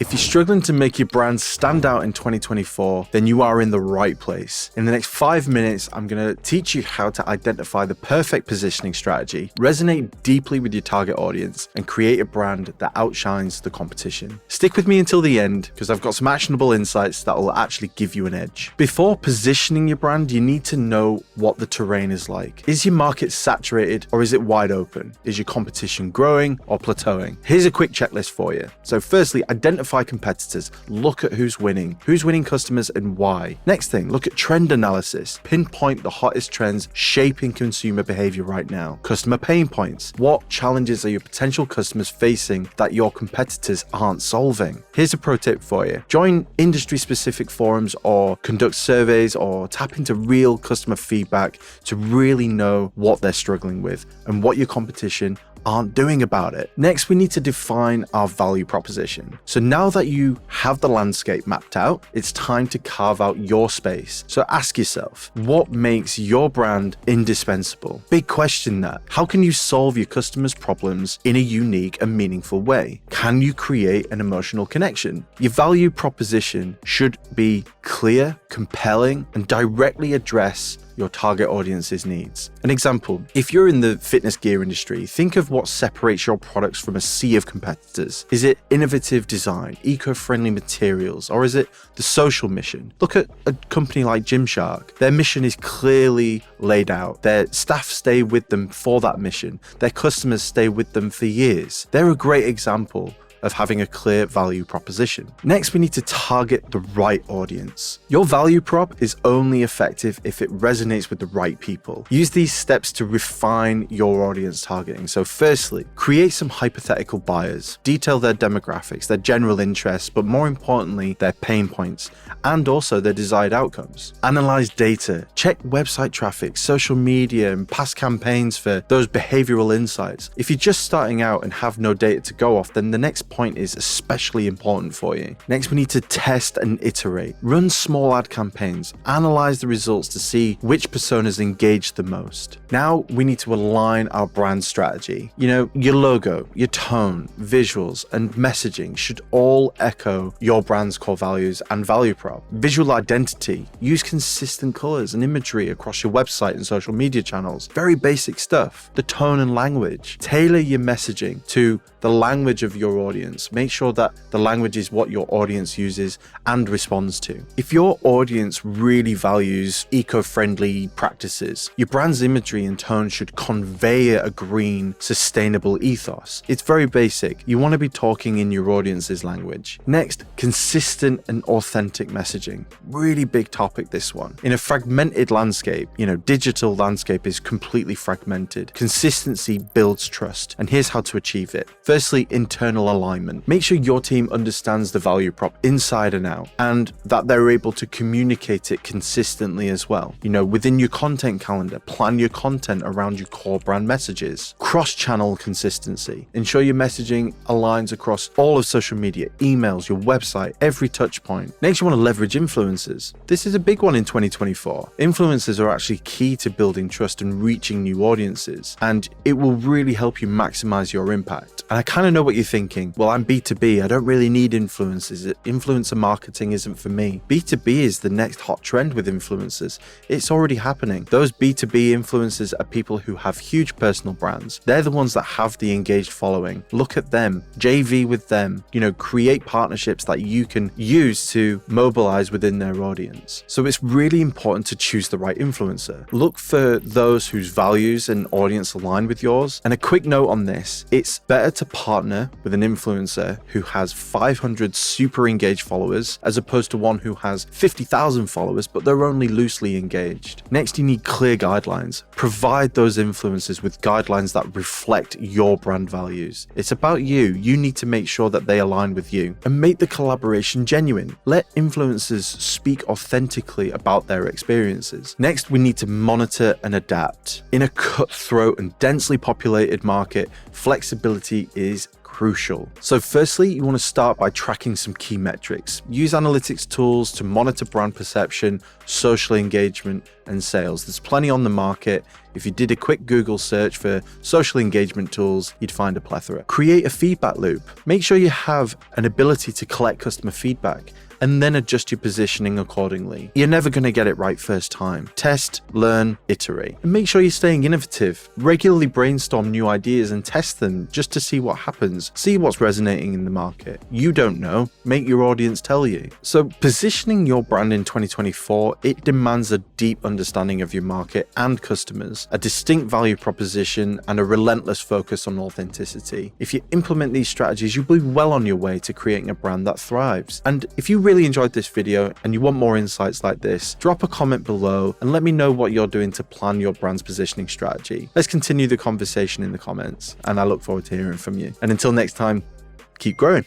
If you're struggling to make your brand stand out in 2024, then you are in the right place. In the next 5 minutes, I'm going to teach you how to identify the perfect positioning strategy, resonate deeply with your target audience, and create a brand that outshines the competition. Stick with me until the end, because I've got some actionable insights that will actually give you an edge. Before positioning your brand, you need to know what the terrain is like. Is your market saturated or is it wide open? Is your competition growing or plateauing? Here's a quick checklist for you. So firstly, identify competitors. Look at who's winning customers and why. Next thing, look at trend analysis. Pinpoint the hottest trends shaping consumer behavior right now. Customer pain points. What challenges are your potential customers facing that your competitors aren't solving? Here's a pro tip for you. Join industry-specific forums or conduct surveys or tap into real customer feedback to really know what they're struggling with and what your competition aren't doing about it. Next, we need to define our value proposition. So now that you have the landscape mapped out, it's time to carve out your space. So ask yourself, what makes your brand indispensable? Big question that. How can you solve your customers' problems in a unique and meaningful way? Can you create an emotional connection? Your value proposition should be clear, compelling, and directly address your target audience's needs. An example, if you're in the fitness gear industry, think of what separates your products from a sea of competitors. Is it innovative design, eco-friendly materials, or is it the social mission? Look at a company like Gymshark. Their mission is clearly laid out. Their staff stay with them for that mission. Their customers stay with them for years. They're a great example of having a clear value proposition. Next, we need to target the right audience. Your value prop is only effective if it resonates with the right people. Use these steps to refine your audience targeting. So firstly, create some hypothetical buyers. Detail their demographics, their general interests, but more importantly, their pain points, and also their desired outcomes. Analyze data. Check website traffic, social media, and past campaigns for those behavioral insights. If you're just starting out and have no data to go off, then the next point is especially important for you. Next, we need to test and iterate. Run small ad campaigns. Analyze the results to see which personas engage the most. Now, we need to align our brand strategy. Your logo, your tone, visuals, and messaging should all echo your brand's core values and value prop. Visual identity. Use consistent colors and imagery across your website and social media channels. Very basic stuff. The tone and language. Tailor your messaging to the language of your audience. Make sure that the language is what your audience uses and responds to. If your audience really values eco-friendly practices, your brand's imagery and tone should convey a green, sustainable ethos. It's very basic. You want to be talking in your audience's language. Next, consistent and authentic messaging. Really big topic, this one. In a fragmented landscape, digital landscape is completely fragmented. Consistency builds trust, and here's how to achieve it. Firstly, internal alignment. Make sure your team understands the value prop inside and out, and that they're able to communicate it consistently as well. Within your content calendar, plan your content around your core brand messages. Cross-channel consistency. Ensure your messaging aligns across all of social media, emails, your website, every touch point. Next, you want to leverage influencers. This is a big one in 2024. Influencers are actually key to building trust and reaching new audiences, and it will really help you maximize your impact. And I kind of know what you're thinking. Well, I'm B2B. I don't really need influencers. Influencer marketing isn't for me. B2B is the next hot trend with influencers. It's already happening. Those B2B influencers are people who have huge personal brands. They're the ones that have the engaged following. Look at them. JV with them. Create partnerships that you can use to mobilize within their audience. So it's really important to choose the right influencer. Look for those whose values and audience align with yours. And a quick note on this, it's better to partner with an influencer who has 500 super engaged followers as opposed to one who has 50,000 followers but they're only loosely engaged. Next, you need clear guidelines. Provide those influencers with guidelines that reflect your brand values. It's about you. You need to make sure that they align with you, and make the collaboration genuine. Let influencers speak authentically about their experiences. Next, we need to monitor and adapt. In a cutthroat and densely populated market, flexibility is crucial. So firstly, you want to start by tracking some key metrics. Use analytics tools to monitor brand perception, social engagement, and sales. There's plenty on the market. If you did a quick Google search for social engagement tools, you'd find a plethora. Create a feedback loop. Make sure you have an ability to collect customer feedback and then adjust your positioning accordingly. You're never going to get it right first time. Test, learn, iterate. And make sure you're staying innovative. Regularly brainstorm new ideas and test them just to see what happens. See what's resonating in the market. You don't know, make your audience tell you. So positioning your brand in 2024, it demands a deep understanding of your market and customers, a distinct value proposition, and a relentless focus on authenticity. If you implement these strategies, you'll be well on your way to creating a brand that thrives. And if you really enjoyed this video and you want more insights like this, drop a comment below and let me know what you're doing to plan your brand's positioning strategy. Let's continue the conversation in the comments, and I look forward to hearing from you. And until next time, keep growing.